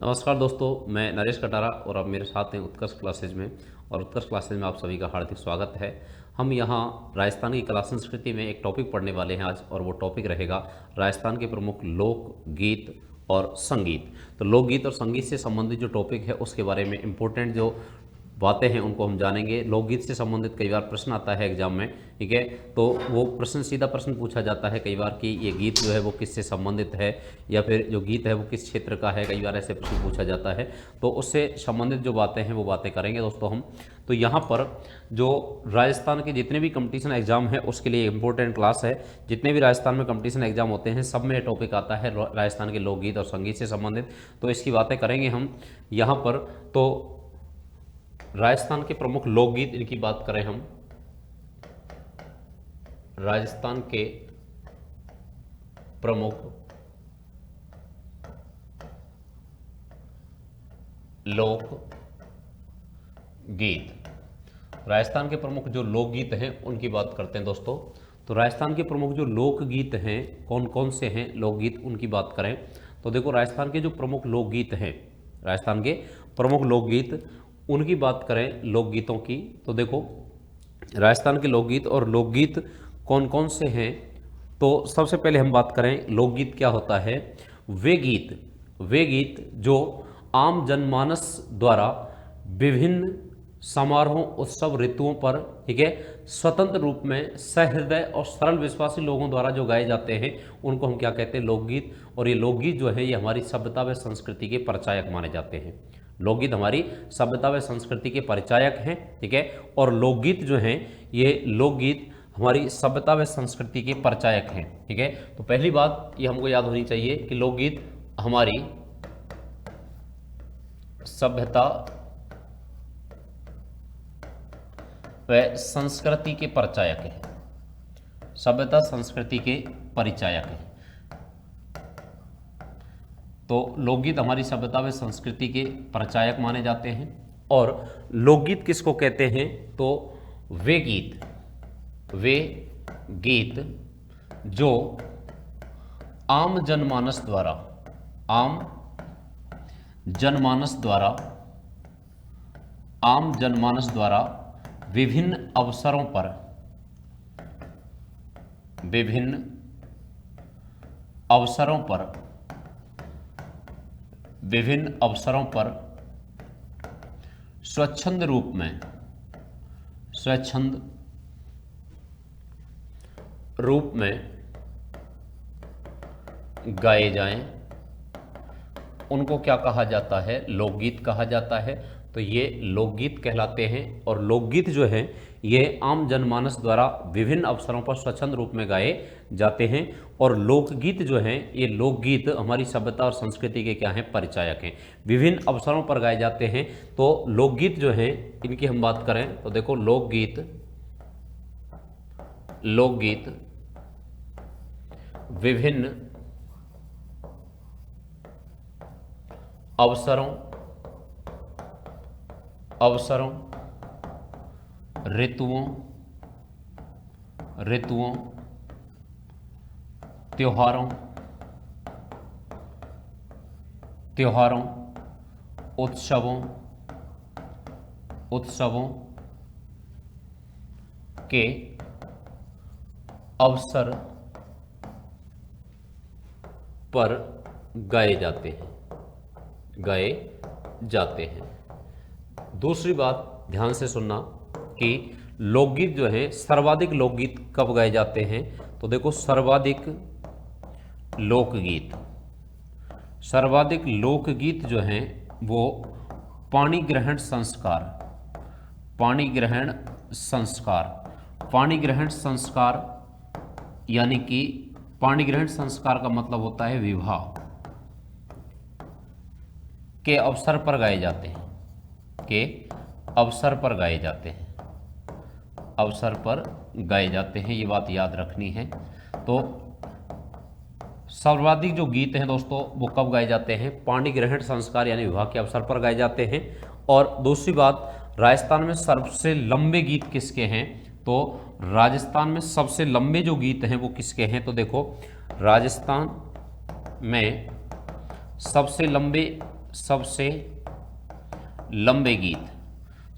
नमस्कार दोस्तों, मैं नरेश कटारा और आप मेरे साथ हैं उत्कर्ष क्लासेज में। और उत्कर्ष क्लासेज में आप सभी का हार्दिक स्वागत है। हम यहाँ राजस्थान की कला संस्कृति में एक टॉपिक पढ़ने वाले हैं आज, और वो टॉपिक रहेगा राजस्थान के प्रमुख लोक गीत और संगीत। तो लोकगीत और संगीत से संबंधित जो टॉपिक है उसके बारे में इम्पोर्टेंट जो बातें हैं उनको हम जानेंगे। लोकगीत से संबंधित कई बार प्रश्न आता है एग्जाम में, ठीक है। तो वो प्रश्न सीधा प्रश्न पूछा जाता है कई बार कि ये गीत जो है वो किससे संबंधित है, या फिर जो गीत है वो किस क्षेत्र का है, कई बार ऐसे प्रश्न पूछा जाता है। तो उससे संबंधित जो बातें हैं वो बातें करेंगे दोस्तों हम। तो यहाँ पर जो राजस्थान के जितने भी कंपटीशन एग्जाम है उसके लिए इंपॉर्टेंट क्लास है। जितने भी राजस्थान में कंपटीशन एग्जाम होते हैं सब में ये टॉपिक आता है राजस्थान के लोकगीत और संगीत से संबंधित। तो इसकी बातें करेंगे हम यहाँ पर। तो राजस्थान के प्रमुख लोकगीत, इनकी बात करें हम, राजस्थान के प्रमुख लोक गीत, राजस्थान के प्रमुख जो लोकगीत हैं उनकी बात करते हैं दोस्तों। तो राजस्थान के प्रमुख जो लोकगीत हैं कौन कौन से हैं लोकगीत, उनकी बात करें तो देखो राजस्थान के जो प्रमुख लोकगीत हैं, राजस्थान के प्रमुख लोकगीत उनकी बात करें लोकगीतों की, तो देखो राजस्थान के लोकगीत और लोकगीत कौन कौन से हैं। तो सबसे पहले हम बात करें लोकगीत क्या होता है। वे गीत जो आम जनमानस द्वारा विभिन्न समारोहों, उत्सव, ऋतुओं पर, ठीक है, स्वतंत्र रूप में सहृदय और सरल विश्वासी लोगों द्वारा जो गाए जाते हैं उनको हम क्या कहते हैं, लोकगीत। और ये लोकगीत जो है ये हमारी सभ्यता व संस्कृति के परिचायक माने जाते हैं। लोकगीत हमारी सभ्यता व संस्कृति के परिचायक हैं, ठीक है। और लोकगीत जो हैं ये लोकगीत हमारी सभ्यता व संस्कृति के परिचायक हैं, ठीक है। तो पहली बात ये हमको याद होनी चाहिए कि लोकगीत हमारी सभ्यता व संस्कृति के परिचायक है। सभ्यता संस्कृति के परिचायक है। तो लोकगीत हमारी सभ्यता व संस्कृति के परिचायक माने जाते हैं। और लोकगीत किसको कहते हैं, तो वे गीत जो आम जनमानस द्वारा विभिन्न अवसरों पर स्वच्छंद रूप में गाए जाएं, उनको क्या कहा जाता है, लोकगीत कहा जाता है। तो ये लोकगीत कहलाते हैं। और लोकगीत जो है ये आम जनमानस द्वारा विभिन्न अवसरों पर स्वच्छंद रूप में गाए जाते हैं। और लोकगीत जो हैं ये लोकगीत हमारी सभ्यता और संस्कृति के क्या हैं, परिचायक हैं, विभिन्न अवसरों पर गाए जाते हैं। तो लोकगीत जो हैं इनकी हम बात करें तो देखो लोकगीत विभिन्न अवसरों, ऋतुओं, त्योहारों, उत्सवों के अवसर पर गाए जाते हैं। दूसरी बात ध्यान से सुनना कि लोकगीत जो है सर्वाधिक लोकगीत कब गाए जाते हैं, तो देखो सर्वाधिक लोकगीत जो हैं वो पाणी ग्रहण संस्कार, यानी कि पाणी ग्रहण संस्कार का मतलब होता है विवाह के अवसर पर गाए जाते हैं, ये बात याद रखनी है। तो सर्वाधिक जो गीत हैं दोस्तों वो कब गाए जाते हैं, पाणी ग्रहण संस्कार यानी विवाह के अवसर पर गाए जाते हैं। और दूसरी बात, राजस्थान में सबसे लंबे गीत किसके हैं, तो राजस्थान में सबसे लंबे जो गीत हैं वो किसके हैं, तो देखो राजस्थान में सबसे लंबे सबसे लंबे गीत,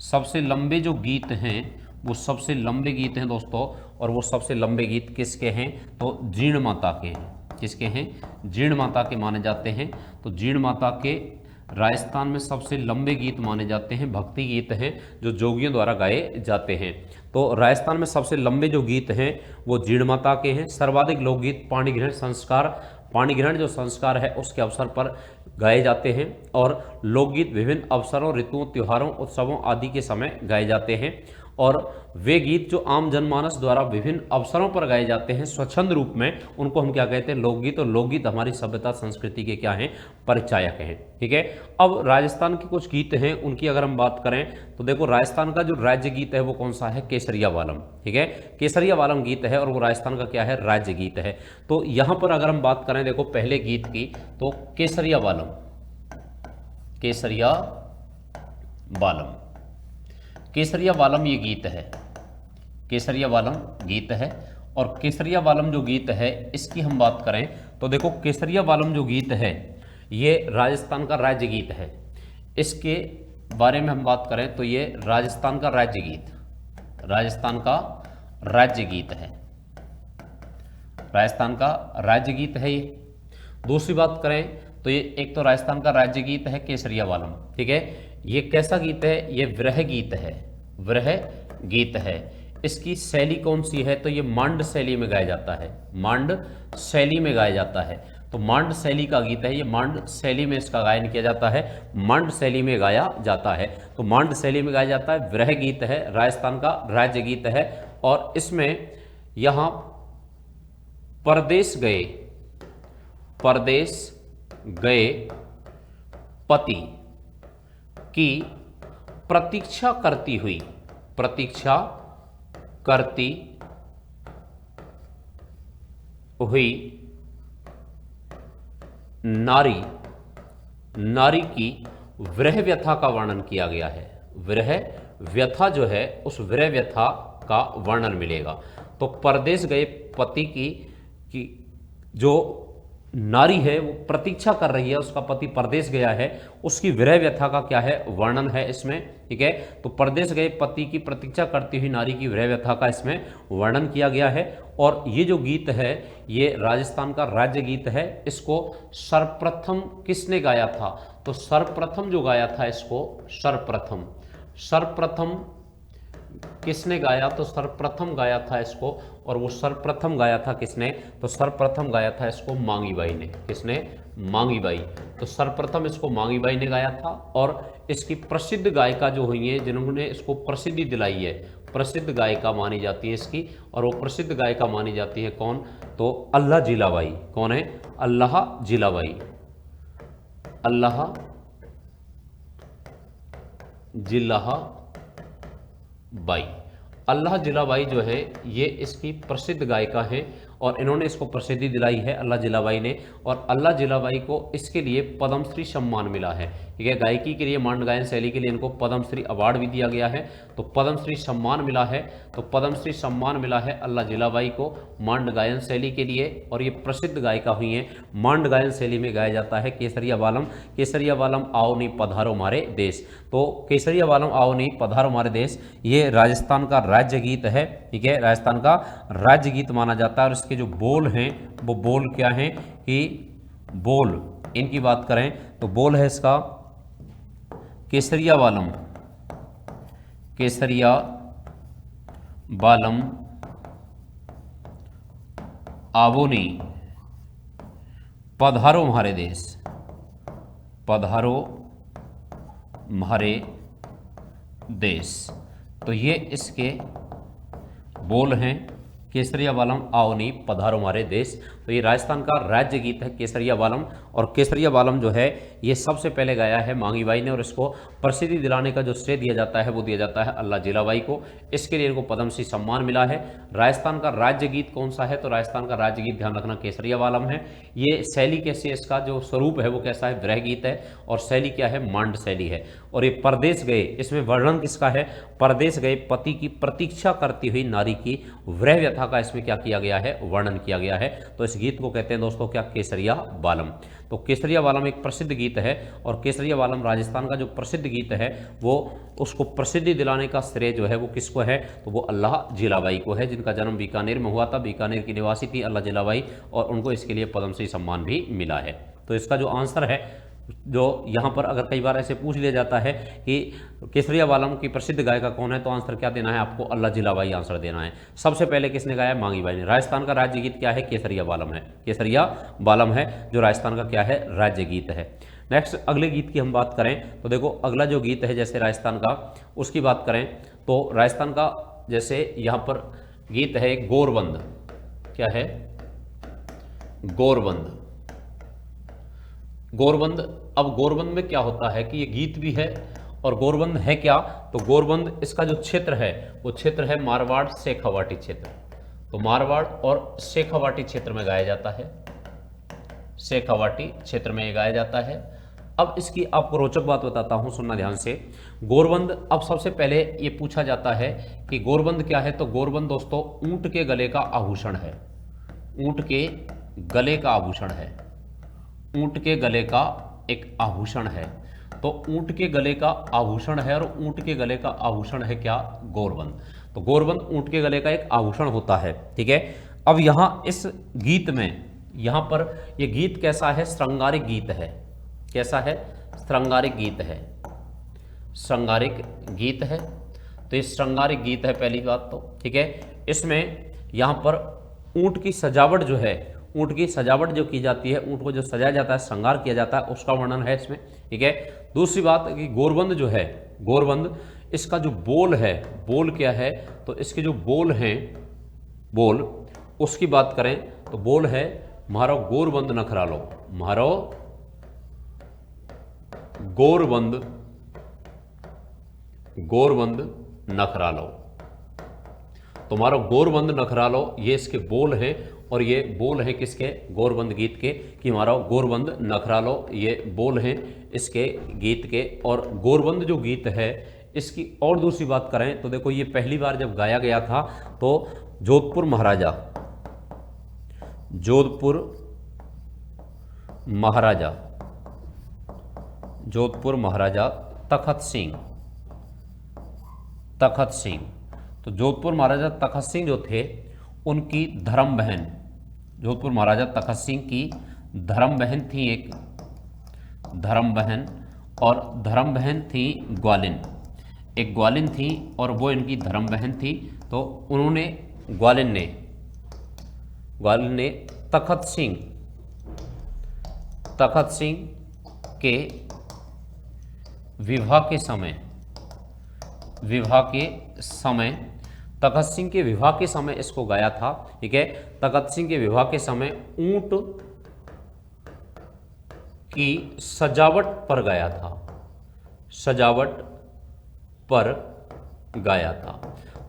सबसे लंबे जो गीत हैं वो सबसे लंबे गीत हैं दोस्तों, और वो सबसे लंबे गीत किसके हैं? तो जीण माता के हैं। किसके हैं? जीण माता के माने जाते हैं। तो जीण माता के राजस्थान में सबसे लंबे गीत माने जाते हैं, भक्ति गीत हैं जो जोगियों द्वारा गाए जाते हैं। तो राजस्थान में सबसे लंबे जो गीत हैं वो जीण माता के हैं। सर्वाधिक लोकगीत पाणी ग्रहण संस्कार, पाणी ग्रहण जो संस्कार है उसके अवसर पर गाए जाते हैं, और लोकगीत विभिन्न अवसरों, ऋतुओं, त्योहारों, उत्सवों आदि के समय गाए जाते हैं। और वे गीत जो आम जनमानस द्वारा विभिन्न अवसरों पर गाए जाते हैं स्वच्छंद रूप में, उनको हम क्या कहते हैं? लोकगीत। और लोकगीत हमारी सभ्यता संस्कृति के क्या हैं? परिचायक हैं। ठीक है। अब राजस्थान के कुछ गीत हैं, उनकी अगर हम बात करें तो देखो, राजस्थान का जो राज्य गीत है वो कौन सा है? केसरिया वालम। ठीक है, केसरिया वालम गीत है और वो राजस्थान का क्या है? राज्य गीत है। तो यहां पर अगर हम बात करें देखो पहले गीत की, तो केसरिया वालम, केसरिया वालम, केसरिया वालम ये गीत है, केसरिया वालम गीत है। और केसरिया वालम जो गीत है इसकी हम बात करें तो देखो, केसरिया वालम जो गीत है ये राजस्थान का राज्य गीत है। इसके बारे में हम बात करें तो ये राजस्थान का राज्य गीत, राजस्थान का राज्य गीत है, राजस्थान का राज्य गीत है ये। दूसरी बात करें तो ये एक तो राजस्थान का राज्य गीत है केसरिया वालम। ठीक है, ये कैसा गीत है? ये विरह गीत है, विरह गीत है। इसकी शैली कौन सी है? तो ये मांड शैली में गाया जाता है, मांड शैली में गाया जाता है। तो मांड शैली का गीत है ये, मांड शैली में इसका गायन किया जाता है, मांड शैली में गाया जाता है। तो मांड शैली में गाया जाता है, विरह गीत है, राजस्थान का राज्य गीत है। और इसमें यहां परदेश गए, परदेश गए पति की प्रतीक्षा करती हुई, प्रतीक्षा करती हुई नारी, नारी की विरह व्यथा का वर्णन किया गया है। विरह व्यथा जो है उस विरह व्यथा का वर्णन मिलेगा। तो परदेश गए पति की जो नारी है वो प्रतीक्षा कर रही है, उसका पति परदेश गया है, उसकी विरह व्यथा का क्या है? वर्णन है इसमें। ठीक है, तो परदेश गए पति की प्रतीक्षा करती हुई नारी की विरह व्यथा का इसमें वर्णन किया गया है। और ये जो गीत है ये राजस्थान का राज्य गीत है। इसको सर्वप्रथम किसने गाया था? तो सर्वप्रथम जो गाया था इसको, सर्वप्रथम, सर्वप्रथम किसने गाया? तो सर्वप्रथम गाया था इसको, और वो सर्वप्रथम गाया था किसने? तो सर्वप्रथम गाया था इसको मांगी बाई ने। किसने? मांगी बाई। तो सर्वप्रथम इसको मांगी बाई ने गाया था। और इसकी प्रसिद्ध गायिका जो हुई है, जिन्होंने इसको प्रसिद्धि दिलाई है, प्रसिद्ध गायिका मानी जाती है इसकी, और वो प्रसिद्ध गायिका मानी जाती है कौन? तो अल्लाह जिलाबाई। कौन है? अल्लाह जिलाबाई, अल्लाह जिलाबाई। अल्लाह जिलाबाई जो है ये इसकी प्रसिद्ध गायिका है, और इन्होंने इसको प्रसिद्धि दिलाई है अल्लाह जिलाबाई ने। और अल्लाह जिलाबाई को इसके लिए पद्मश्री सम्मान मिला है। ठीक है, गायकी के लिए, मांड गायन शैली के लिए इनको पद्मश्री अवार्ड भी दिया गया है। तो पद्मश्री सम्मान मिला है, तो पद्मश्री सम्मान मिला है अल्लाह जिलाबाई को मांड गायन शैली के लिए। और ये प्रसिद्ध गायिका हुई हैं। मांड गायन शैली में गाया जाता है केसरिया वालम, केसरिया वालम आओ नी पधारो मारे देश। तो केसरिया वालम आओ नी पधारो मारे देश ये राजस्थान का राज्य गीत है। ठीक है, राजस्थान का राज्य गीत माना जाता है। और इसके जो बोल हैं वो बोल क्या हैं कि बोल इनकी बात करें तो बोल है इसका, केसरिया वालम, केसरिया वालम आवोनी पधारो म्हारे देश, पधारो म्हारे देश। तो ये इसके बोल हैं, केसरिया वालम आओ नी पधारो हमारे देश। तो ये राजस्थान का राज्य गीत है केसरिया वालम। और केसरिया वालम जो है ये सबसे पहले गाया है मांगी बाई ने, और इसको प्रसिद्धि दिलाने का जो श्रेय दिया जाता है वो दिया जाता है अल्लाह जिलाबाई को। इसके लिए इनको पद्मश्री सम्मान मिला है। राजस्थान का राज्य गीत कौन सा है? तो राजस्थान का राज्य गीत ध्यान रखना केसरिया वालम है। ये शैली कैसी है? इसका जो स्वरूप है वो कैसा है? विरह गीत है। और शैली क्या है? मांड शैली है। और ये परदेश गए, इसमें वर्णन किसका है, परदेश गए पति की प्रतीक्षा करती हुई नारी की वृह व्यथा का इसमें क्या किया गया है, वर्णन किया गया है। तो इस गीत को कहते हैं दोस्तों क्या, केसरिया बालम। तो केसरिया बालम एक प्रसिद्ध गीत है और केसरिया बालम राजस्थान का जो प्रसिद्ध गीत है वो उसको प्रसिद्धि दिलाने का श्रेय जो है वो किसको है, तो वो अल्लाह जिलाबाई को है, जिनका जन्म बीकानेर में हुआ था। बीकानेर की निवासी थी अल्लाह जिलाबाई और उनको इसके लिए पद्मश्री सम्मान भी मिला है। तो इसका जो आंसर है, जो यहाँ पर अगर कई बार ऐसे पूछ लिया जाता है कि केसरिया बालम की प्रसिद्ध गायिका कौन है, तो आंसर क्या देना है आपको, अल्लाह जिलाबाई आंसर देना है। सबसे पहले किसने गाया, मांगी बाई ने। राजस्थान का राज्य गीत क्या है, केसरिया बालम है। केसरिया बालम है जो राजस्थान का क्या है, राज्य गीत है। नेक्स्ट अगले गीत की हम बात करें तो देखो अगला जो गीत है जैसे राजस्थान का, उसकी बात करें तो राजस्थान का जैसे यहाँ पर गीत है गोरबंद। क्या है, गोरबंद। गोरबंद, अब गोरबंद में क्या होता है कि ये गीत भी है और गोरबंद है क्या, तो गोरबंद इसका जो क्षेत्र है वो क्षेत्र है मारवाड़ शेखावाटी क्षेत्र। तो मारवाड़ और शेखावाटी क्षेत्र में गाया जाता है, शेखावाटी क्षेत्र में ये गाया जाता है। अब इसकी आपको रोचक बात बताता हूं, सुनना ध्यान से। गोरबंद, अब सबसे पहले ये पूछा जाता है कि गोरबंद क्या है, तो गोरबंद दोस्तों ऊंट के गले का आभूषण है। ऊंट के गले का आभूषण है, ऊंट के गले का एक आभूषण है। तो ऊंट के गले का आभूषण है और ऊंट के गले का आभूषण है क्या, गोरबंद। तो गोरबंद ऊंट के गले का एक आभूषण होता है, ठीक है। अब यहां इस गीत में, यहां पर यह गीत कैसा है, श्रृंगारिक गीत है। कैसा है, श्रृंगारिक गीत है, श्रृंगारिक गीत है। तो ये श्रृंगारिक गीत है पहली बात तो, ठीक है। इसमें यहां पर ऊंट की सजावट जो है, ऊंट की सजावट जो की जाती है, ऊंट को जो सजाया जाता है, श्रृंगार किया जाता है, उसका वर्णन है इसमें, ठीक है। दूसरी बात कि गोरबंद जो है, गोरबंद इसका जो बोल है, बोल क्या है, तो इसके जो बोल हैं, बोल उसकी बात करें तो बोल है म्हारो गोरबंद नखरा लो, म्हारो गोरबंद, गोरबंद नखरा लो। तुम्हारा गोरबंद नखरा लो, ये इसके बोल हैं और ये बोल हैं किसके, गोरबंद गीत के, कि हमारा गोरबंद नखरा लो, ये बोल हैं इसके गीत के। और गोरबंद जो गीत है इसकी और दूसरी बात करें तो देखो ये पहली बार जब गाया गया था तो जोधपुर महाराजा, जोधपुर महाराजा, जोधपुर महाराजा तखत सिंह, तखत सिंह। तो जोधपुर महाराजा तखत सिंह जो थे उनकी धर्म बहन, जोधपुर महाराजा तखत सिंह की धर्म बहन थी एक, धर्म बहन, और धर्म बहन थी ग्वालिन, एक ग्वालिन थी और वो इनकी धर्म बहन थी। तो उन्होंने ग्वालिन ने तखत सिंह, तखत सिंह के विवाह के समय, विवाह के समय, तखत सिंह के विवाह के समय इसको गाया था, ठीक है। तखत सिंह के विवाह के समय ऊंट की सजावट पर गाया था, सजावट पर गाया था।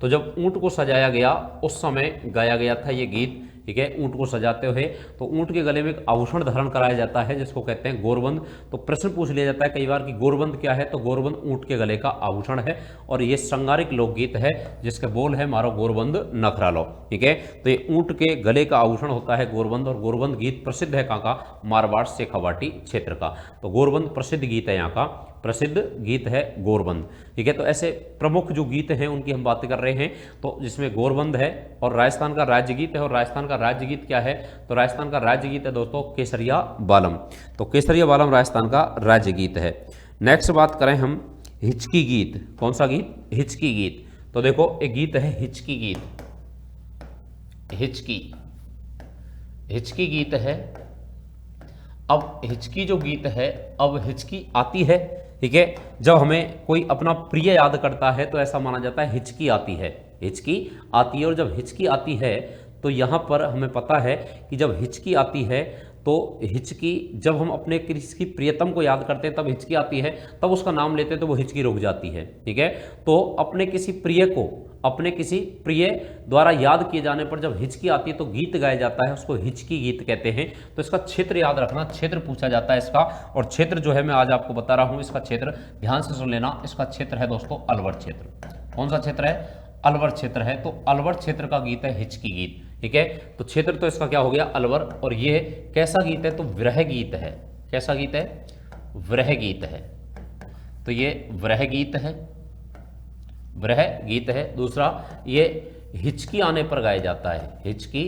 तो जब ऊंट को सजाया गया उस समय गाया गया था ये गीत, ठीक है। ऊंट को सजाते हुए तो ऊंट के गले में एक आभूषण धारण कराया जाता है जिसको कहते हैं गोरबंद। तो प्रश्न पूछ लिया जाता है कई बार कि गोरबंद क्या है, तो गोरबंद ऊंट के गले का आभूषण है और ये श्रृंगारिक लोकगीत है जिसके बोल है मारो गोरबंद नखरा लो, ठीक है। तो ये ऊंट के गले का आभूषण होता है गोरबंद, और गोरबंद गीत प्रसिद्ध है कहाँ का, मारवाड़ शेखावाटी क्षेत्र का। तो गोरबंद प्रसिद्ध गीत है, यहाँ का प्रसिद्ध गीत है गोरबंद, ठीक है। तो ऐसे प्रमुख जो गीत हैं उनकी हम बातें कर रहे हैं, तो जिसमें गोरबंद है और राजस्थान का राज्य गीत है। और राजस्थान का राज्य गीत क्या है, तो राजस्थान का राज्य गीत है दोस्तों केसरिया बालम। तो केसरिया बालम राजस्थान का राज्य गीत है। नेक्स्ट बात करें हम हिचकी गीत, कौन सा गीत, हिचकी गीत। तो देखो एक गीत है हिचकी गीत, हिचकी, हिचकी गीत है। अब हिचकी जो गीत है, अब हिचकी आती है, ठीक है। जब हमें कोई अपना प्रिय याद करता है तो ऐसा माना जाता है हिचकी आती है, हिचकी आती है। और जब हिचकी आती है तो यहाँ पर हमें पता है कि जब हिचकी आती है तो हिचकी, जब हम अपने किसी प्रियतम को याद करते हैं तब हिचकी आती है, तब उसका नाम लेते हैं तो वो हिचकी रुक जाती है, ठीक है। तो अपने किसी प्रिय को अपने किसी प्रिय द्वारा याद किए जाने पर जब हिचकी आती है तो गीत गाया जाता है, उसको हिचकी गीत कहते हैं। तो इसका क्षेत्र याद रखना, क्षेत्र पूछा जाता है इसका, और क्षेत्र जो है मैं आज आपको बता रहा हूं इसका क्षेत्र, ध्यान से सुन लेना। इसका क्षेत्र है दोस्तों अलवर क्षेत्र। कौन सा क्षेत्र है? अलवर क्षेत्र है। तो अलवर क्षेत्र का गीत है हिचकी गीत, ठीक है। तो क्षेत्र तो इसका क्या हो गया? अलवर। और ये कैसा गीत है? तो विरह गीत है। कैसा गीत है? विरह गीत है। तो ये विरह गीत है, विरह गीत है। दूसरा, ये हिचकी आने पर गाया जाता है, हिचकी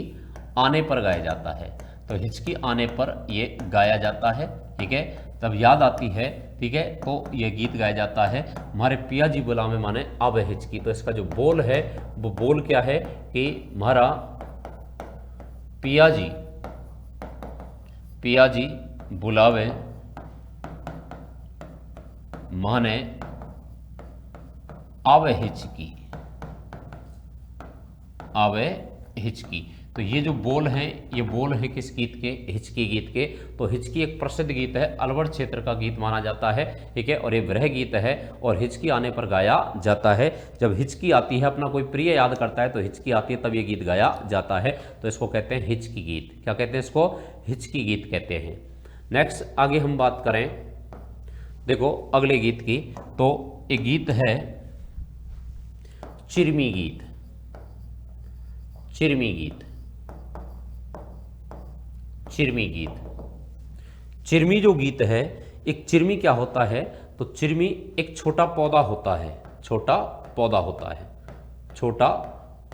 आने पर गाया जाता है। तो हिचकी आने पर ये गाया जाता है, ठीक है, तब याद आती है, ठीक है, तो ये गीत गाया जाता है। हमारे पिया जी बुलावे माने अब हिचकी। तो इसका जो बोल है वो बोल क्या है कि हमारा पिया जी बुलावे माने आवे हिचकी, आवे हिचकी। तो ये जो बोल हैं, ये बोल हैं किस गीत के? हिचकी गीत के। तो हिचकी एक प्रसिद्ध गीत है, अलवर क्षेत्र का गीत माना जाता है, ठीक है, और ये विरह गीत है और हिचकी आने पर गाया जाता है। जब हिचकी आती है, अपना कोई प्रिय याद करता है तो हिचकी आती है, तब ये गीत गाया जाता है। तो इसको कहते हैं हिचकी गीत। क्या कहते हैं इसको? हिचकी गीत कहते हैं। नेक्स्ट आगे हम बात करें, देखो अगले गीत की, तो एक गीत है चिरमी गीत। चिरमी गीत, चिरमी गीत। चिरमी जो गीत है, एक चिरमी क्या होता है? तो चिरमी एक छोटा पौधा होता है, छोटा पौधा होता है, छोटा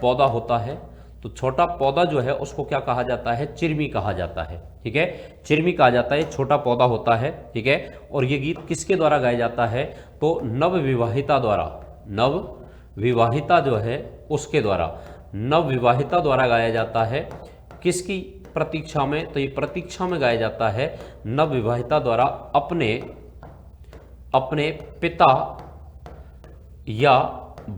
पौधा होता है। तो छोटा पौधा जो है उसको क्या कहा जाता है? चिरमी कहा जाता है, ठीक है, चिरमी कहा जाता है। छोटा पौधा होता है, ठीक है। और ये गीत किसके द्वारा गाया जाता है? तो नवविवाहिता द्वारा, नवविवाहिता जो है उसके द्वारा, नवविवाहिता द्वारा गाया जाता है। किसकी प्रतीक्षा में? तो ये प्रतीक्षा में गाया जाता है नवविवाहिता द्वारा अपने पिता या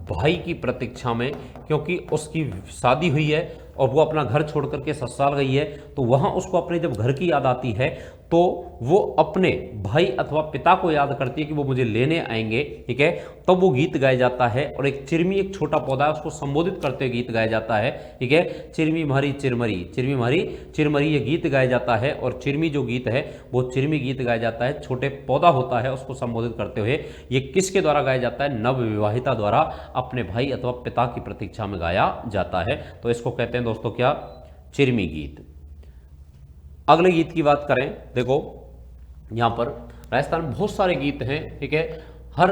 भाई की प्रतीक्षा में, क्योंकि उसकी शादी हुई है और वो अपना घर छोड़ करके ससुराल गई है। तो वहां उसको अपने जब घर की याद आती है तो वो अपने भाई अथवा पिता को याद करती है कि वो मुझे लेने आएंगे, ठीक है, तब वो गीत गाया जाता है। और एक चिरमी एक छोटा पौधा है, उसको संबोधित करते हुए गीत गाया जाता है, ठीक है। चिरमी मारी चिरमरी, चिरमी मारी चिरमरी, ये गीत गाया जाता है। और चिरमी जो गीत है वो चिरमी गीत गाया जाता है, छोटे पौधा होता है उसको संबोधित करते हुए। ये किसके द्वारा गाया जाता है? नवविवाहिता द्वारा अपने भाई अथवा पिता की प्रतीक्षा में गाया जाता है। तो इसको कहते हैं दोस्तों क्या? चिरमी गीत। अगले गीत की बात करें, देखो यहाँ पर राजस्थान में बहुत सारे गीत हैं, ठीक है, हर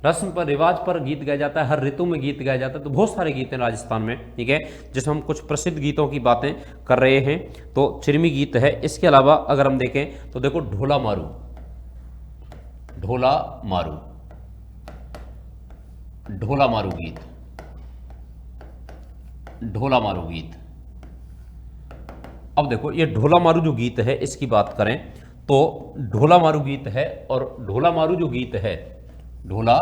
रस्म पर रिवाज पर गीत गाया जाता है, हर ऋतु में गीत गाया जाता है। तो बहुत सारे गीत हैं राजस्थान में, ठीक है, जिसमें हम कुछ प्रसिद्ध गीतों की बातें कर रहे हैं। तो चिरमी गीत है। इसके अलावा अगर हम देखें तो देखो ढोला मारू, ढोला मारू, ढोला मारू गीत, ढोला मारू गीत। अब देखो ये ढोला मारू जो गीत है इसकी बात करें तो ढोला मारू गीत है। और ढोला मारू जो गीत है, ढोला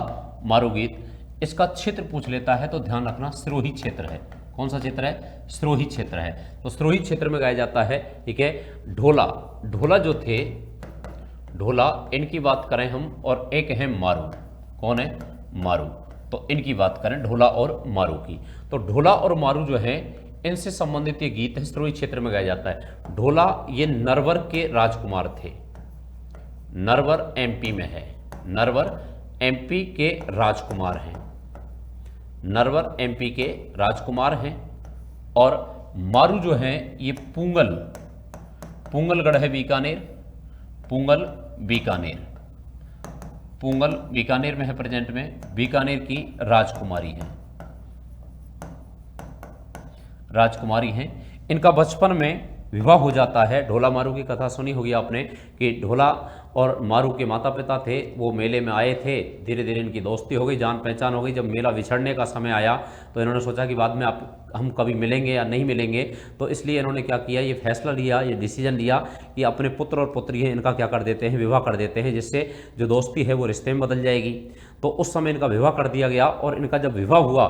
मारू गीत, इसका क्षेत्र पूछ लेता है तो ध्यान रखना सिरोही क्षेत्र है। कौन सा क्षेत्र है? सिरोही क्षेत्र है। तो सिरोही क्षेत्र में गाया जाता है, ठीक है। ढोला, ढोला जो थे, ढोला, इनकी बात करें हम, और एक है मारू। कौन है? मारू। तो इनकी बात करें ढोला और मारू की, तो ढोला और मारू जो है इनसे संबंधित ये गीत है, सिरोही क्षेत्र में गाया जाता है। ढोला ये नरवर के राजकुमार थे, नरवर एमपी में है, नरवर एमपी के राजकुमार हैं, नरवर एमपी के राजकुमार हैं। और मारू जो है ये पूंगल, पूंगलगढ़ है बीकानेर, पूंगल बीकानेर, पूंगल बीकानेर में है प्रेजेंट में, बीकानेर की राजकुमारी है, राजकुमारी हैं। इनका बचपन में विवाह हो जाता है। ढोला मारू की कथा सुनी होगी आपने कि ढोला और मारू के माता पिता थे, वो मेले में आए थे, धीरे धीरे इनकी दोस्ती हो गई, जान पहचान हो गई। जब मेला विछड़ने का समय आया तो इन्होंने सोचा कि बाद में हम कभी मिलेंगे या नहीं मिलेंगे, तो इसलिए इन्होंने क्या किया, ये फैसला लिया, ये डिसीजन लिया कि अपने पुत्र और पुत्री हैं इनका क्या कर देते हैं, विवाह कर देते हैं, जिससे जो दोस्ती है वो रिश्ते में बदल जाएगी। तो उस समय इनका विवाह कर दिया गया। और इनका जब विवाह हुआ,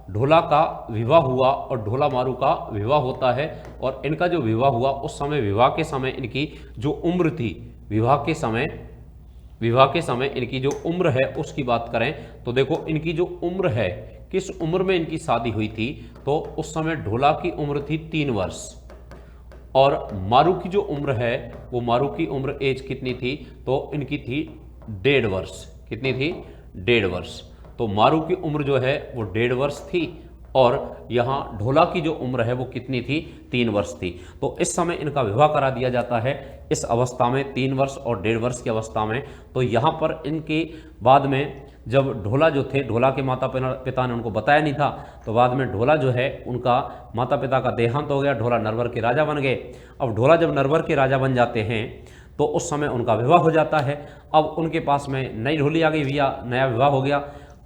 ढोला का विवाह हुआ और ढोला मारू का विवाह होता है। और इनका जो विवाह हुआ उस समय, विवाह के समय इनकी जो उम्र थी, विवाह के समय इनकी जो उम्र है उसकी बात करें तो देखो इनकी जो उम्र है किस उम्र में इनकी शादी हुई थी, तो उस समय ढोला की उम्र थी 3 वर्ष और मारू की जो उम्र है वो मारू की उम्र एज कितनी थी, तो इनकी थी 1.5 वर्ष। कितनी थी? 1.5 वर्ष। तो मारू की उम्र जो है वो 1.5 वर्ष थी और यहाँ ढोला की जो उम्र है वो कितनी थी? 3 वर्ष थी। तो इस समय इनका विवाह करा दिया जाता है इस अवस्था में, 3 वर्ष और 1.5 वर्ष की अवस्था में। तो यहाँ पर इनके बाद में जब ढोला जो थे, ढोला के माता पिता ने उनको बताया नहीं था, तो बाद में ढोला जो है उनका माता पिता का देहांत हो गया, ढोला नरवर के राजा बन गए। अब ढोला जब नरवर के राजा बन जाते हैं तो उस समय उनका विवाह हो जाता है। अब उनके पास में नई ढोली आ गई, नया विवाह हो गया।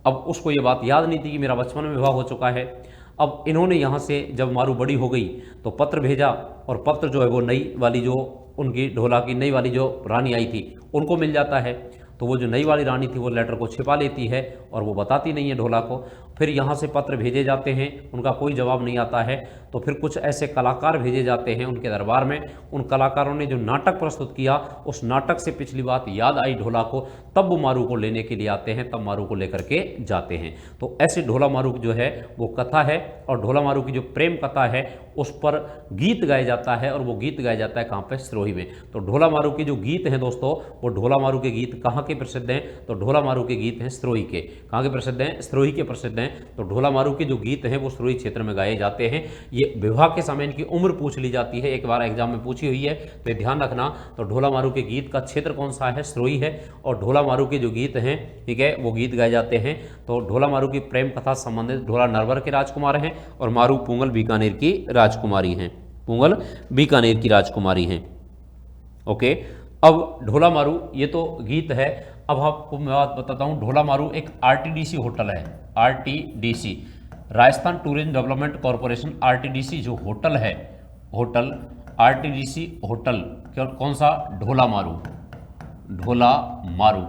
अब उसको ये बात याद नहीं थी कि मेरा बचपन में विवाह हो चुका है। अब इन्होंने यहाँ से जब मारू बड़ी हो गई तो पत्र भेजा और पत्र जो है वो नई वाली जो उनकी ढोला की नई वाली जो रानी आई थी उनको मिल जाता है। तो वो जो नई वाली रानी थी वो लेटर को छिपा लेती है और वो बताती नहीं है ढोला को। फिर यहाँ से पत्र भेजे जाते हैं, उनका कोई जवाब नहीं आता है। तो फिर कुछ ऐसे कलाकार भेजे जाते हैं उनके दरबार में। उन कलाकारों ने जो नाटक प्रस्तुत किया, उस नाटक से पिछली बात याद आई ढोला को, तब वो मारू को लेने के लिए आते हैं, तब मारू को लेकर के जाते हैं। तो ऐसे ढोला मारू जो है वो कथा है और ढोला मारू की जो प्रेम कथा है उस पर गीत गाया जाता है और वो गीत गाया जाता है कहाँ पे? सिरोही में। तो ढोला मारू के जो गीत हैं दोस्तों, वो ढोला मारू के गीत कहाँ के प्रसिद्ध हैं? तो ढोला मारू के गीत हैं सिरोही के। कहाँ के प्रसिद्ध हैं? सिरोही के प्रसिद्ध हैं। तो ढोला मारू के जो गीत हैं वो सिरोही क्षेत्र में गाए जाते हैं। ये विवाह के समय इनकी उम्र पूछ ली जाती है, एक बार एग्जाम में पूछी हुई है, तो ध्यान रखना। तो ढोला मारू के गीत का क्षेत्र कौन सा है? सिरोही है। और ढोला मारू के जो गीत हैं, ठीक है, वो गीत गाए जाते हैं। तो ढोला मारू की प्रेम कथा संबंधित ढोला नरवर के राजकुमार हैं और मारू पूंगल बीकानेर की राजकुमारी हैं। पूंगल बीकानेर की राजकुमारी हैं। ओके, अब ढोला मारू ये तो गीत है। अब आपको मैं बात बताता हूँ, ढोला मारू एक आरटीडीसी होटल है। RTDC, Rajasthan tourism development corporation, RTDC जो होटल है, होटल आरटीडीसी होटल कौन सा? ढोला मारू। ढोला मारू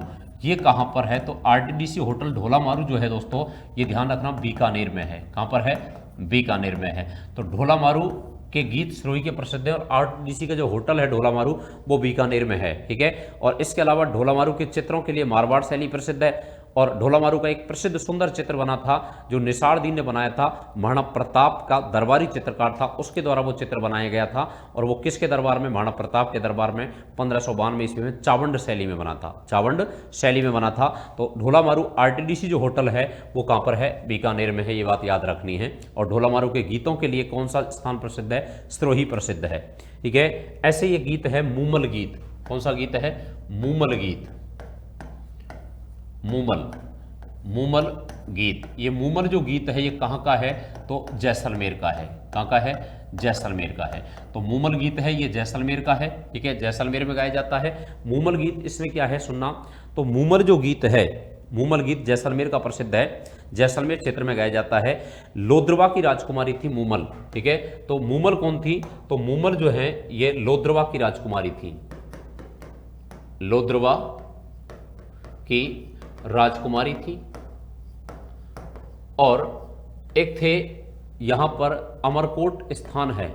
ये कहाँ पर है? तो आरटीडीसी होटल ढोला मारू जो है दोस्तों, ये ध्यान रखना बीकानेर में है। कहाँ पर है? बीकानेर में है। तो ढोला मारू के गीत सिरोही के प्रसिद्ध है और आरटीडीसी का जो होटल है ढोला मारू वो बीकानेर में है, ठीक है। और इसके अलावा ढोला मारू के चित्रों के लिए मारवाड़ शैली प्रसिद्ध है। और ढोला मारू का एक प्रसिद्ध सुंदर चित्र बना था जो निसारदीन ने बनाया था, महाराणा प्रताप का दरबारी चित्रकार था, उसके द्वारा वो चित्र बनाया गया था। और वो किसके दरबार में? महाराणा प्रताप के दरबार में 1592 ईस्वी में चावंड शैली में बना था। चावंड शैली में बना था। तो ढोला मारू आरटीडीसी जो होटल है वो कहाँ पर है? बीकानेर में है, ये बात याद रखनी है। और ढोला मारू के गीतों के लिए कौन सा स्थान प्रसिद्ध है? सिरोही प्रसिद्ध है, ठीक है। ऐसे ये गीत है मूमल गीत। कौन सा गीत है? मूमल गीत। मूमल, मूमल गीत। ये मूमल जो गीत है ये कहाँ का है? तो जैसलमेर का है। कहाँ का है? जैसलमेर का है। तो मूमल गीत है ये जैसलमेर का है, ठीक है, जैसलमेर में गाया जाता है मूमल गीत। इसमें क्या है सुनना, तो मूमल जो गीत है, मूमल गीत जैसलमेर का प्रसिद्ध है, जैसलमेर क्षेत्र में गाया जाता है। लोद्रवा की राजकुमारी थी मूमल, ठीक है। तो मूमल कौन थी? तो मूमल जो है ये लोद्रवा की राजकुमारी थी। लोद्रवा की राजकुमारी थी। और एक थे यहां पर अमरकोट स्थान है,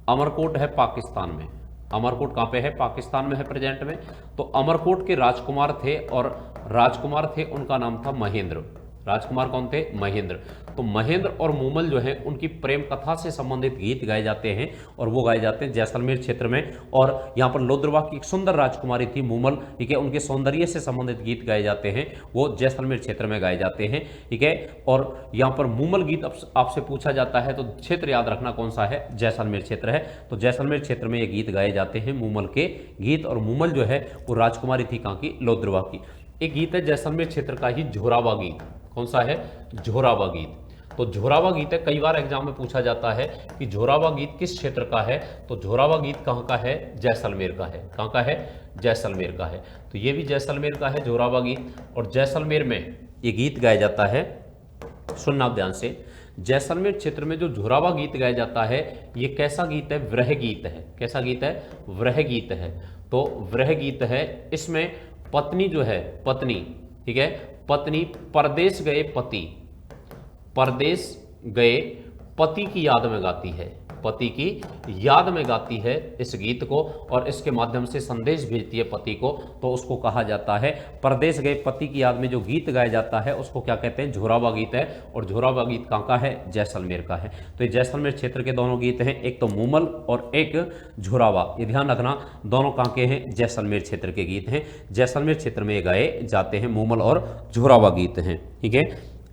अमरकोट है पाकिस्तान में। अमरकोट कहां पे है? पाकिस्तान में है प्रेजेंट में। तो अमरकोट के राजकुमार थे और राजकुमार थे, उनका नाम था महेंद्र। राजकुमार कौन थे? महेंद्र। तो महेंद्र और मूमल जो है उनकी प्रेम कथा से संबंधित गीत गाए जाते हैं और वो गाए जाते हैं जैसलमेर क्षेत्र में। और यहाँ पर लोद्रवा की एक सुंदर राजकुमारी थी मूमल, ठीक है, उनके सौंदर्य से संबंधित गीत गाए जाते हैं, वो जैसलमेर क्षेत्र में गाए जाते हैं, ठीक है। और यहाँ पर मूमल गीत आपसे पूछा जाता है तो क्षेत्र याद रखना कौन सा है? जैसलमेर क्षेत्र है। तो जैसलमेर क्षेत्र में ये गीत गाए जाते हैं मूमल के गीत। और मूमल जो है वो राजकुमारी थी कहाँ की? लोद्रवा की। एक गीत है जैसलमेर क्षेत्र का ही झोरावा गीत। कौन सा है? झोरावा गीत। तो झोरावा गीत है, कई बार एग्जाम में पूछा जाता है कि झोरावा गीत किस क्षेत्र का है? तो झोरावा गीत कहाँ का है? जैसलमेर का है। कहाँ का है? जैसलमेर का है। तो ये भी जैसलमेर का है झोरावा गीत। और जैसलमेर में ये गीत गाया जाता है, सुनना ध्यान से, जैसलमेर क्षेत्र में जो झोरावा गीत गाया जाता है ये कैसा गीत है? वृह गीत है। कैसा गीत है? वृह गीत है। तो वृह गीत है, इसमें पत्नी जो है, पत्नी, ठीक है, पत्नी परदेश गए पति, परदेश गए पति की याद में गाती है। पति की याद में गाती है इस गीत को और इसके माध्यम से संदेश भेजती है पति को, तो उसको कहा जाता है परदेश गए पति की याद में जो गीत गाया जाता है उसको क्या कहते हैं, झोरावा गीत है। और झोरावा गीत कहाँ का है, जैसलमेर का है। तो ये जैसलमेर क्षेत्र के दोनों गीत हैं, एक तो मूमल और एक झोरावा। ये ध्यान रखना, दोनों कहाँ के हैं, जैसलमेर क्षेत्र के गीत हैं। जैसलमेर क्षेत्र में गाए जाते हैं, मूमल और झोरावा गीत हैं। ठीक है,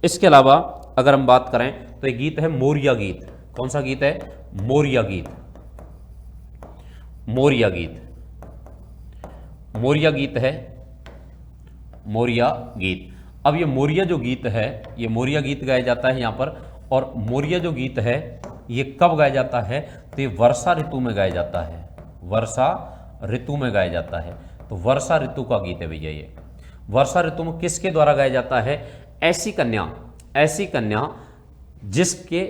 इसके अलावा अगर हम बात करें तो एक गीत है मोरिया गीत। कौन सा गीत है, मोरिया गीत। मोरिया गीत, मोरिया गीत है, मोरिया गीत। अब ये मोरिया जो गीत है, ये मोरिया गीत गाया जाता है यहाँ पर। और मोरिया जो गीत है ये कब गाया जाता है, तो ये वर्षा ऋतु में गाया जाता है, वर्षा ऋतु में गाया जाता है। तो वर्षा ऋतु का गीत है भैया ये। वर्षा ऋतु में किसके द्वारा गाया जाता है, ऐसी कन्या जिसके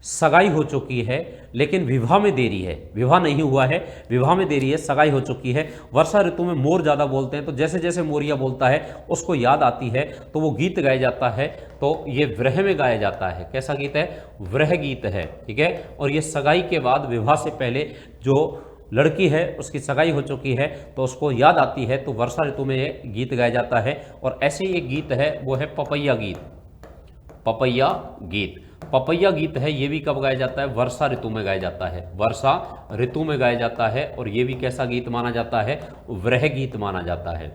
सगाई हो चुकी है लेकिन विवाह में देरी है, विवाह नहीं हुआ है, विवाह में देरी है, सगाई हो चुकी है। वर्षा ऋतु में मोर ज़्यादा बोलते हैं, तो जैसे जैसे मोरिया बोलता है उसको याद आती है तो वो गीत गाया जाता है। तो ये विरह में गाया जाता है। कैसा गीत है, विरह गीत है। ठीक है, और ये सगाई के बाद, विवाह से पहले जो लड़की है उसकी सगाई हो चुकी है तो उसको याद आती है, तो वर्षा ऋतु में ये गीत गाया जाता है। और ऐसे ही एक गीत है, वो है पपैया गीत। पपैया गीत, पपैया गीत है, ये भी कब गाया जाता है, वर्षा ऋतु में गाया जाता है, वर्षा ऋतु में गाया जाता है। और ये भी कैसा गीत माना जाता है, विरह गीत माना जाता है।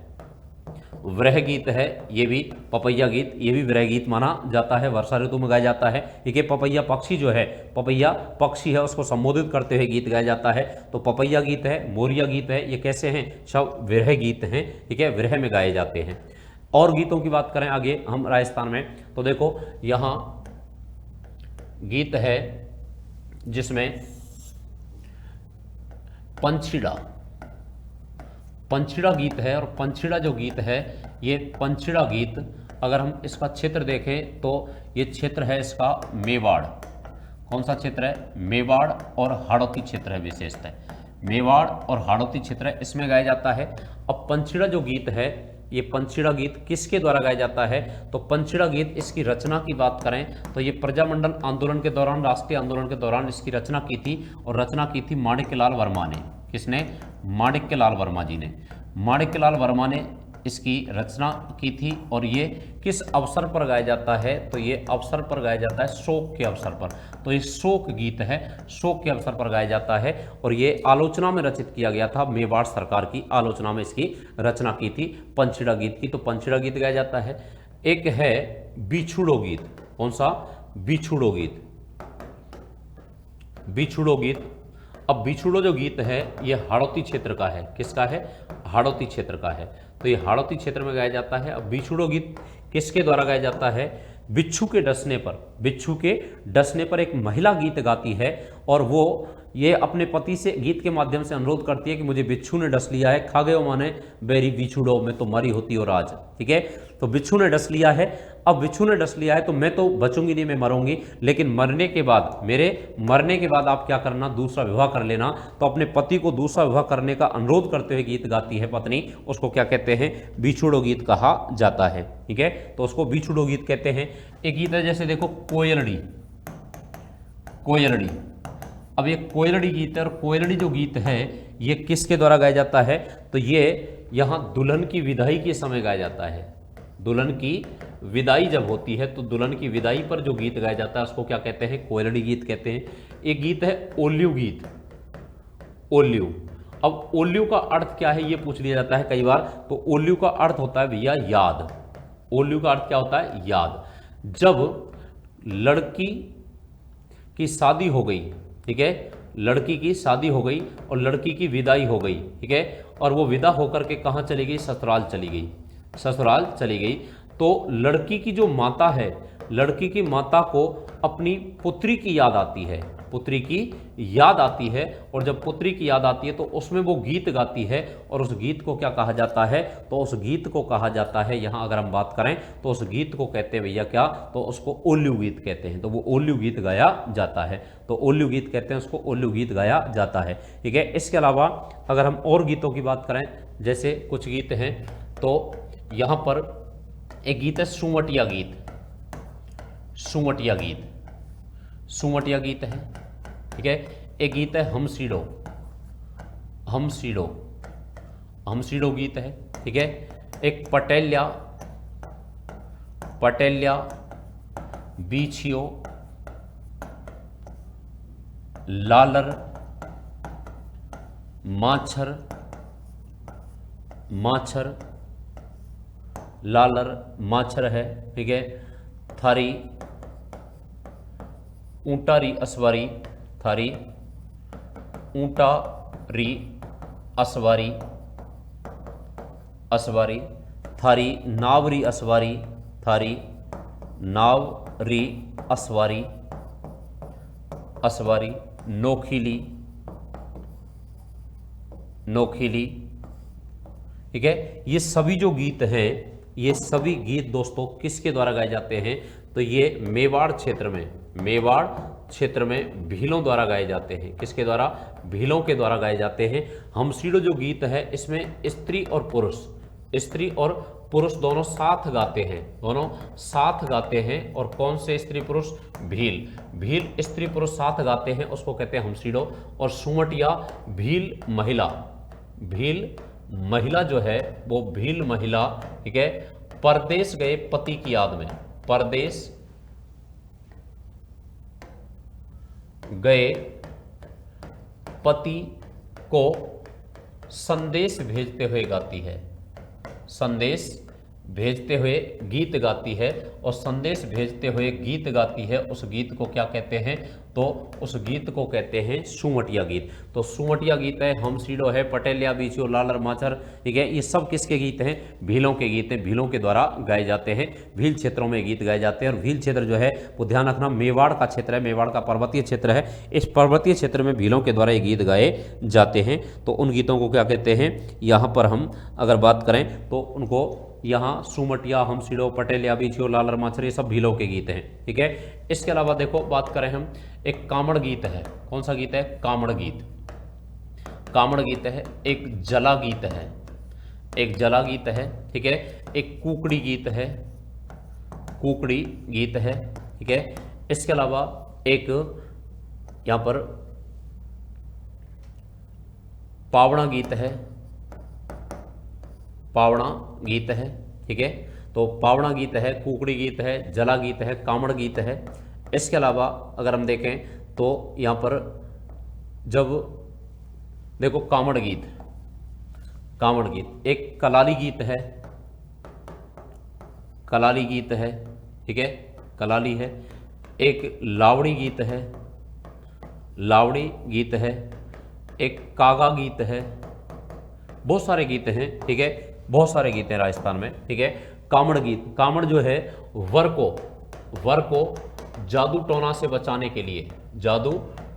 विरह गीत है ये भी, पपैया गीत, ये भी विरह गीत माना जाता है, वर्षा ऋतु में गाया जाता है। ठीक है, पपैया पक्षी जो है, पपैया पक्षी है, उसको संबोधित करते हुए गीत गाया जाता है। तो पपैया गीत है, मोरिया गीत है, ये कैसे हैं, सब विरह गीत हैं। ठीक है, विरह में गाए जाते हैं। और गीतों की बात करें आगे हम राजस्थान में, तो देखो यहाँ गीत है जिसमें पंछीड़ा, पंछीड़ा गीत है। और पंछीड़ा जो गीत है, ये पंछीड़ा गीत अगर हम इसका क्षेत्र देखें तो ये क्षेत्र है इसका मेवाड़। कौन सा क्षेत्र है, मेवाड़ और हाड़ौती क्षेत्र है विशेषतः, मेवाड़ और हाड़ौती क्षेत्र है, इसमें गाया जाता है। अब पंछीड़ा जो गीत है, ये पंछीड़ा गीत किसके द्वारा गाया जाता है, तो पंछीड़ा गीत इसकी रचना की बात करें तो ये प्रजामंडल आंदोलन के दौरान, राष्ट्रीय आंदोलन के दौरान इसकी रचना की थी। और रचना की थी माणिक्यलाल वर्मा ने। किसने, माणिक्यलाल वर्मा जी ने। माणिक्यलाल वर्मा ने इसकी रचना की थी। और ये किस अवसर पर गाया जाता है, तो ये अवसर पर गाया जाता है शोक के अवसर पर। तो ये शोक गीत है, शोक के अवसर पर गाया जाता है। और ये आलोचना में रचित किया गया था, मेवाड़ सरकार की आलोचना में इसकी रचना की थी पंछीड़ा गीत की। तो पंछीड़ा गीत गाया जाता है। एक है बिछुड़ो गीत। कौन सा, बिछुड़ो गीत, बिछुड़ो गीत। अब बिछुड़ो जो गीत है ये हाड़ौती क्षेत्र का है। किसका है, हाड़ौती क्षेत्र का है। तो ये हाड़ौती क्षेत्र में गाया जाता है। अब बिछुड़ो गीत किसके द्वारा गाया जाता है, बिच्छू के डसने पर, बिच्छू के डसने पर एक महिला गीत गाती है। और वो ये अपने पति से गीत के माध्यम से अनुरोध करती है कि मुझे बिच्छू ने डस लिया है, खा गयो माने बेरी बिछुड़ो, मैं तो मरी होती और आज। ठीक है, तो बिच्छू ने डस लिया है। अब बिच्छू ने डस लिया है तो मैं तो बचूंगी नहीं, मैं मरूंगी, लेकिन मरने के बाद, मेरे मरने के बाद आप क्या करना, दूसरा विवाह कर लेना। तो अपने पति को दूसरा विवाह करने का अनुरोध करते हुए गीत गाती है पत्नी, उसको क्या कहते हैं, बिछुड़ो गीत कहा जाता है। ठीक है, तो उसको बिछुड़ो गीत कहते हैं। एक गीत है जैसे देखो कोयलड़ी, कोयलड़ी। अब ये कोयलड़ी गीत है। और कोयलड़ी जो गीत है ये किसके द्वारा गाया जाता है, तो ये यहाँ दुल्हन की विदाई के समय गाया जाता है। दुल्हन की विदाई जब होती है तो दुल्हन की विदाई पर जो गीत गाया जाता है उसको क्या कहते हैं, कोयलड़ी गीत कहते हैं। एक गीत है ओल्यू गीत, ओल्यू। अब ओल्यू का अर्थ क्या है ये पूछ लिया जाता है कई बार। तो ओल्यू का अर्थ होता है भैया याद। ओल्यू का अर्थ क्या होता है, याद। जब लड़की की शादी हो गई, ठीक है, लड़की की शादी हो गई और लड़की की विदाई हो गई, ठीक है, और वो विदा होकर के कहाँ चली गई, ससुराल चली गई, ससुराल चली गई। तो लड़की की जो माता है, लड़की की माता को अपनी पुत्री की याद आती है, पुत्री की याद आती है। और जब पुत्री की याद आती है तो उसमें वो गीत गाती है। और उस गीत को क्या कहा जाता है, तो उस गीत को कहा जाता है, यहाँ अगर हम बात करें तो उस गीत को कहते हैं भैया क्या, तो उसको ओल्यू गीत कहते हैं। तो वो ओल्यू गीत गाया जाता है, तो ओल्यू गीत कहते हैं उसको, ओल्यू गीत गाया जाता है। ठीक है, इसके अलावा अगर हम और गीतों की बात करें, जैसे कुछ गीत हैं, तो यहाँ पर एक गीत है सुमटिया गीत, सुमटिया गीत, सुमटिया गीत है। ठीक है, एक गीत है हमसीडो, हमसीडो, हमसीडो गीत है, ठीक है। एक पटेल्या, पटेल्या बीछियो लालर माछर, माछर लालर माछर है, ठीक है। थारी ऊंटारी असवारी, थारी ऊंटारी असवारी, असवारी। थारी नावरी असवारी, थारी नावरी असवारी, असवारी। नोखीली, नोखीली, ठीक है। ये सभी जो गीत हैं, ये सभी गीत दोस्तों किसके द्वारा गाए जाते हैं? तो ये मेवाड़ क्षेत्र में, मेवाड़ क्षेत्र में भीलों द्वारा गाए जाते हैं। किसके द्वारा? भीलों के द्वारा गाए जाते हैं। हमसीडो जो गीत है इसमें स्त्री और पुरुष, स्त्री और पुरुष दोनों साथ गाते हैं, दोनों साथ गाते हैं। और कौन से स्त्री पुरुष? भील, भील स्त्री पुरुष साथ गाते हैं, उसको कहते हैं हमसीडो। और सुमटिया भील महिला, भील महिला जो है वो भील महिला, ठीक है। परदेश गए पति की याद में, परदेश गए पति को संदेश भेजते हुए गाती है, संदेश भेजते हुए गीत गाती है। और संदेश भेजते हुए गीत गाती है, उस गीत को क्या कहते हैं? तो उस गीत को कहते हैं सुमटिया गीत। तो सुमटिया गीत है, हमसीडो है, पटेलिया बीछियो लालर माछर, ठीक है। ये सब किसके गीत हैं? भीलों के गीत हैं, भीलों के द्वारा गाए जाते हैं। भील क्षेत्रों में गीत गाए जाते हैं। और भील क्षेत्र जो है वो ध्यान रखना मेवाड़ का क्षेत्र है, मेवाड़ का पर्वतीय क्षेत्र है। इस पर्वतीय क्षेत्र में भीलों के द्वारा ये गीत गाए जाते हैं। तो उन गीतों को क्या कहते हैं? यहाँ पर हम अगर बात करें तो उनको यहाँ सुमटिया, हमसीडो, पटेलिया बीछियो लालर माछर, ये सब भीलों के गीत हैं, ठीक है। इसके अलावा देखो बात करें हम, एक कामड़ गीत है। कौन सा गीत है? कामड़ गीत, कामड़ गीत है। एक जला गीत है, एक जला गीत है, ठीक है। एक कुकड़ी गीत है, कुकड़ी गीत है, ठीक है। इसके अलावा एक यहाँ पर पावड़ा गीत है, पावड़ा गीत है, ठीक है। तो पावड़ा गीत है, कुकड़ी गीत है, जला गीत है, कामड़ गीत है। इसके अलावा अगर हम देखें तो यहाँ पर जब देखो कामड़ गीत, कामड़ गीत। एक कलाली गीत है, कलाली गीत है, ठीक है, कलाली है। एक लावड़ी गीत है, लावड़ी गीत है। एक कागा गीत है। बहुत सारे गीत हैं, ठीक है, बहुत सारे गीत हैं राजस्थान में, ठीक है। कामड़ गीत, कामड़ जो है वर को जादू टोना से बचाने के लिए, जादू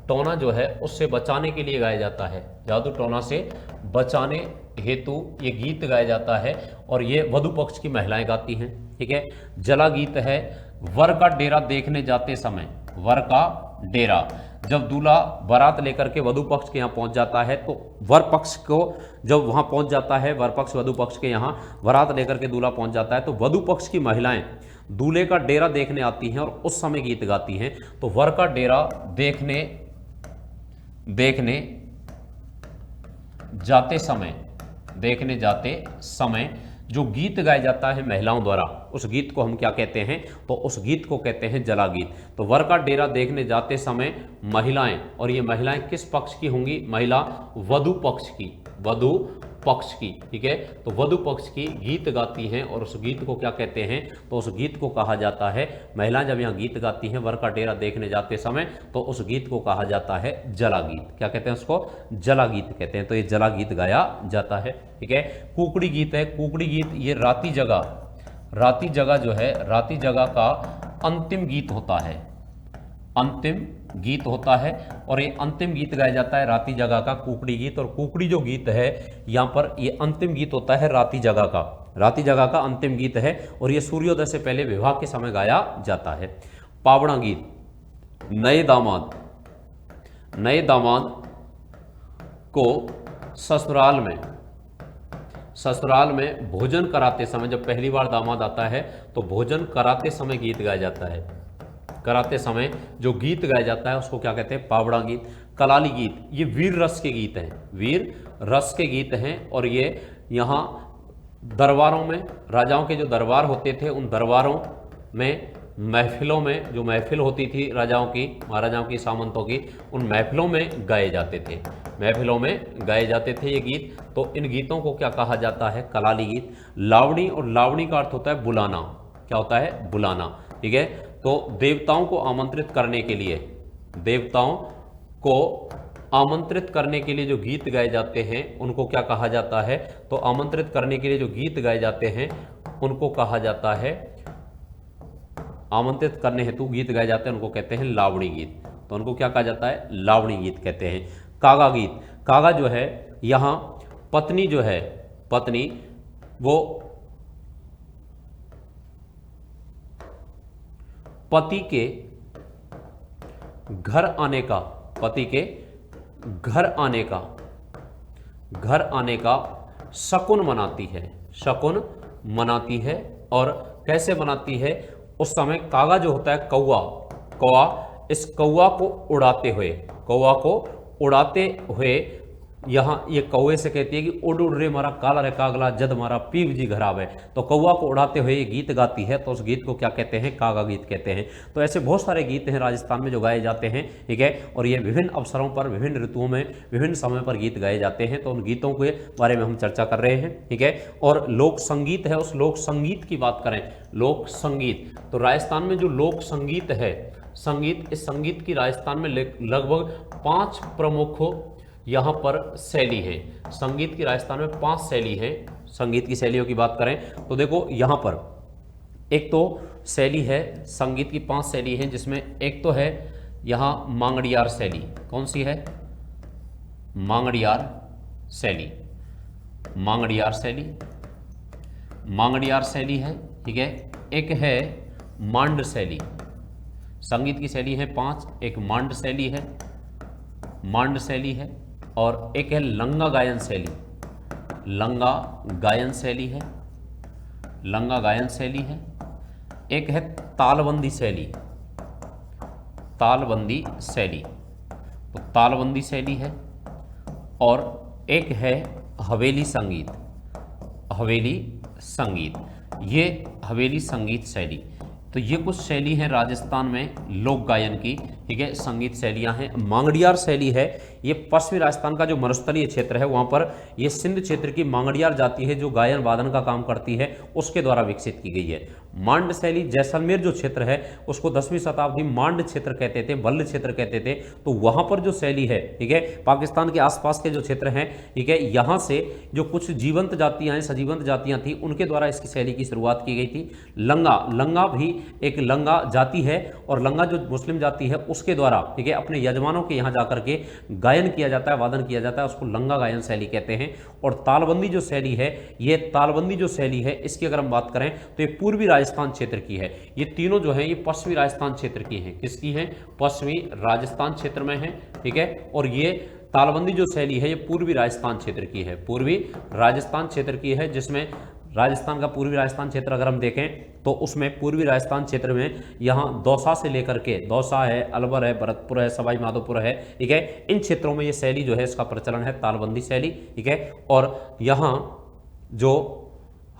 टोना जो है उससे बचाने के लिए गाया जाता है, जादू टोना से बचाने हेतु ये गीत गाया जाता है। और ये वधु पक्ष की महिलाएं गाती हैं, ठीक है। जला गीत है, वर का डेरा देखने जाते समय, वर का डेरा, जब दूल्हा बारात लेकर के वधु पक्ष के यहाँ पहुंच जाता है तो वर पक्ष को जब वहां पहुंच जाता है, वर पक्ष वधु पक्ष के यहाँ बारात लेकर के दूल्हा पहुंच जाता है तो वधु पक्ष की महिलाएं दूल्हे का डेरा देखने आती हैं और उस समय गीत गाती हैं। तो वर का डेरा देखने जाते समय, देखने जाते समय जो गीत गाया जाता है महिलाओं द्वारा, उस गीत को हम क्या कहते हैं? तो उस गीत को कहते हैं जला गीत। तो वर का डेरा देखने जाते समय महिलाएं, और ये महिलाएं किस पक्ष की होंगी? महिला वधु पक्ष की, वधु पक्ष की, ठीक है। तो वधु पक्ष की गीत गाती हैं और उस गीत को क्या कहते हैं? तो उस गीत को कहा जाता है, महिलाएं जब यहाँ गीत गाती हैं वर का डेरा देखने जाते समय, तो उस गीत को कहा जाता है जला गीत। क्या कहते हैं उसको? जला गीत कहते हैं। तो ये जला गीत गाया जाता है, ठीक है। कुकड़ी गीत है, कुकड़ी गीत ये राती जगह, राती जगह जो है, राती जगह का अंतिम गीत होता है, अंतिम गीत होता है। और ये अंतिम गीत गाया जाता है राती जगह का, कुकड़ी गीत। और कुकड़ी जो गीत है यहाँ पर ये अंतिम गीत होता है राती जगह का, राती जगह का अंतिम गीत है। और ये सूर्योदय से पहले विवाह के समय गाया जाता है। पावड़ा गीत, नए दामाद, नए दामाद को ससुराल में, ससुराल में भोजन कराते समय, जब पहली बार दामाद आता है तो भोजन कराते समय गीत गाया जाता है, कराते समय जो गीत गाया जाता है उसको क्या कहते हैं? पावड़ा गीत। कलाली गीत, ये वीर रस के गीत हैं, वीर रस के गीत हैं। और ये यहाँ दरबारों में, राजाओं के जो दरबार होते थे उन दरबारों में, महफिलों में, जो महफिल होती थी राजाओं की, महाराजाओं की, सामंतों की, उन महफिलों में गाए जाते थे, महफिलों में गाए जाते थे ये गीत। तो इन गीतों को क्या कहा जाता है? कलाली गीत। लावणी, और लावणी का अर्थ होता है बुलाना। क्या होता है? बुलाना। ठीक है। तो देवताओं को आमंत्रित करने के लिए, देवताओं को आमंत्रित करने के लिए जो गीत गाए जाते हैं उनको क्या कहा जाता है? तो आमंत्रित करने के लिए जो गीत गाए जाते हैं उनको कहा जाता है, आमंत्रित करने हेतु गीत गाए जाते हैं उनको कहते हैं लावणी गीत। तो उनको क्या कहा जाता है? लावणी गीत कहते हैं। कागा गीत, कागा जो है यहाँ पत्नी जो है, पत्नी वो पति के घर आने का, पति के घर आने का, घर आने का शकुन मनाती है, शकुन मनाती है। और कैसे मनाती है? उस समय कागा जो होता है, कौवा, कौवा, इस कौवा को उड़ाते हुए, कौवा को उड़ाते हुए, यहाँ ये कौवे से कहती है कि उड़ उड़ रे मारा काला रे कागला जद मारा पीव जी घर आवे। तो कौवा को उड़ाते हुए ये गीत गाती है, तो उस गीत को क्या कहते हैं? कागा गीत कहते हैं। तो ऐसे बहुत सारे गीत हैं राजस्थान में जो गाए जाते हैं। ठीक है। और ये विभिन्न अवसरों पर, विभिन्न ऋतुओं में, विभिन्न समय पर गीत गाए जाते हैं। तो उन गीतों के बारे में हम चर्चा कर रहे हैं। ठीक है। और लोक संगीत है, उस लोक संगीत की बात करें, लोक संगीत, तो राजस्थान में जो लोक संगीत है, संगीत, इस संगीत की राजस्थान में लगभग 5 प्रमुख यहाँ पर शैली है। संगीत की राजस्थान में 5 शैली है। संगीत की शैलियों की बात करें तो देखो यहाँ पर एक तो शैली है, संगीत की 5 शैली है, जिसमें एक तो है यहाँ मांगड़ियार शैली। कौन सी है? मांगड़ियार शैली, मांगड़ियार शैली, मांगड़ियार शैली है। ठीक है। एक है मांड शैली। संगीत की शैली है 5, एक मांड शैली है, मांड शैली है, और एक है लंगा गायन शैली, लंगा गायन शैली है, लंगा गायन शैली है। एक है तालबंदी शैली, तालबंदी शैली, तो तालबंदी शैली है। और एक है हवेली संगीत, हवेली संगीत, ये हवेली संगीत शैली। तो ये कुछ शैली है राजस्थान में लोक गायन की। ठीक है। संगीत शैलियां हैं। मांगड़ियार शैली है, ये पश्चिमी राजस्थान का जो मरुस्थलीय क्षेत्र है वहां पर ये सिंध क्षेत्र की मांगड़ियार जाति है जो गायन वादन का काम करती है, उसके द्वारा विकसित की गई है। मांड शैली, जैसलमेर जो क्षेत्र है उसको 10वीं शताब्दी मांड क्षेत्र कहते थे, बल्ल क्षेत्र कहते थे। तो वहां पर जो शैली है, ठीक है, पाकिस्तान के आसपास के जो क्षेत्र हैं, ठीक है, यहां से जो कुछ जीवंत जातियां हैं, सजीवंत जातियां थी, उनके द्वारा इसकी शैली की शुरुआत की गई थी। लंगा, लंगा भी एक लंगा जाति है, और लंगा जो मुस्लिम जाति है उसके द्वारा, ठीक है, अपने यजमानों के यहाँ जाकर के गायन किया जाता है, वादन किया जाता है, उसको लंगा गायन शैली कहते हैं। और तालबंदी जो शैली है, ये तालबंदी जो शैली है, इसकी अगर हम बात करें तो ये पूर्वी राजस्थान क्षेत्र की है। ये तीनों जो है ये पश्चिमी राजस्थान क्षेत्र की हैं। किसकी हैं? पश्चिमी राजस्थान क्षेत्र में है। ठीक है। और ये तालबंदी जो शैली है ये पूर्वी राजस्थान क्षेत्र की है, पूर्वी राजस्थान क्षेत्र की है, जिसमें राजस्थान का पूर्वी राजस्थान क्षेत्र अगर हम देखें तो उसमें पूर्वी राजस्थान क्षेत्र में यहाँ दौसा से लेकर के, दौसा है, अलवर है, भरतपुर है, सवाई माधोपुर है, ठीक है, इन क्षेत्रों में ये शैली जो है इसका प्रचलन है, तालबंदी शैली। ठीक है। और यहाँ जो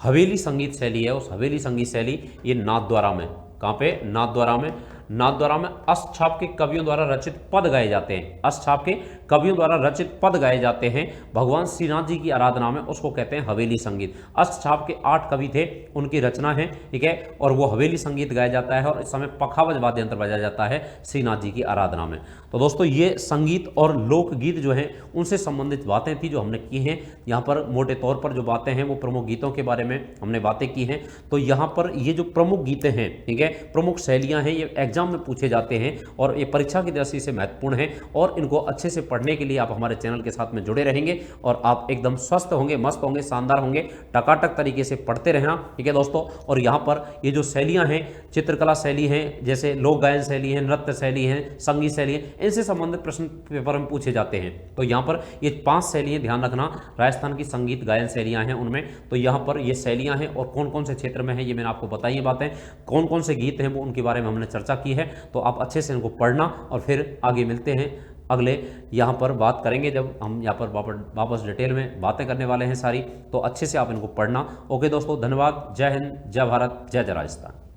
हवेली संगीत शैली है, उस हवेली संगीत शैली ये नाथद्वारा में, कहाँ पे? नाथद्वारा में। नाथद्वारा में अष्टछाप के कवियों द्वारा रचित पद गाए जाते हैं, अष्टछाप के कवियों द्वारा रचित पद गाए जाते हैं भगवान श्रीनाथ जी की आराधना में, उसको कहते हैं हवेली संगीत। अष्टछाप के 8 कवि थे, उनकी रचना है। ठीक है। और वो हवेली संगीत गाया जाता है, और इस समय पखावज वाद्य यंत्र बजाया जाता है श्रीनाथ जी की आराधना में। तो दोस्तों ये संगीत और लोकगीत जो हैं उनसे संबंधित बातें थी जो हमने की हैं। यहाँ पर मोटे तौर पर जो बातें हैं वो प्रमुख गीतों के बारे में हमने बातें की हैं। तो यहाँ पर ये जो प्रमुख गीतें हैं, ठीक है, प्रमुख शैलियाँ हैं, ये एग्जाम में पूछे जाते हैं और ये परीक्षा की दृष्टि से महत्वपूर्ण है। और इनको अच्छे से पढ़ने के लिए आप हमारे चैनल के साथ में जुड़े रहेंगे और आप एकदम स्वस्थ होंगे, मस्त होंगे, शानदार होंगे, टकाटक तरीके से पढ़ते रहना। ठीक है दोस्तों। और यहाँ पर ये जो शैलियाँ हैं, चित्रकला शैली हैं, जैसे लोक गायन शैली है, नृत्य शैली है, संगीत शैली है, इनसे संबंधित प्रश्न पेपर में पूछे जाते हैं। तो यहाँ पर ये 5 शैलियाँ ध्यान रखना, राजस्थान की संगीत गायन शैलियाँ हैं उनमें। तो यहाँ पर ये शैलियाँ हैं और कौन कौन से क्षेत्र में है ये मैंने आपको बताई बातें, कौन कौन से गीत हैं वो उनके बारे में हमने चर्चा की है। तो आप अच्छे से इनको पढ़ना और फिर आगे मिलते हैं अगले यहाँ पर बात करेंगे, जब हम यहाँ पर वापस डिटेल में बातें करने वाले हैं सारी, तो अच्छे से आप इनको पढ़ना। ओके दोस्तों, धन्यवाद। जय हिंद, जय भारत, जय जय राजस्थान।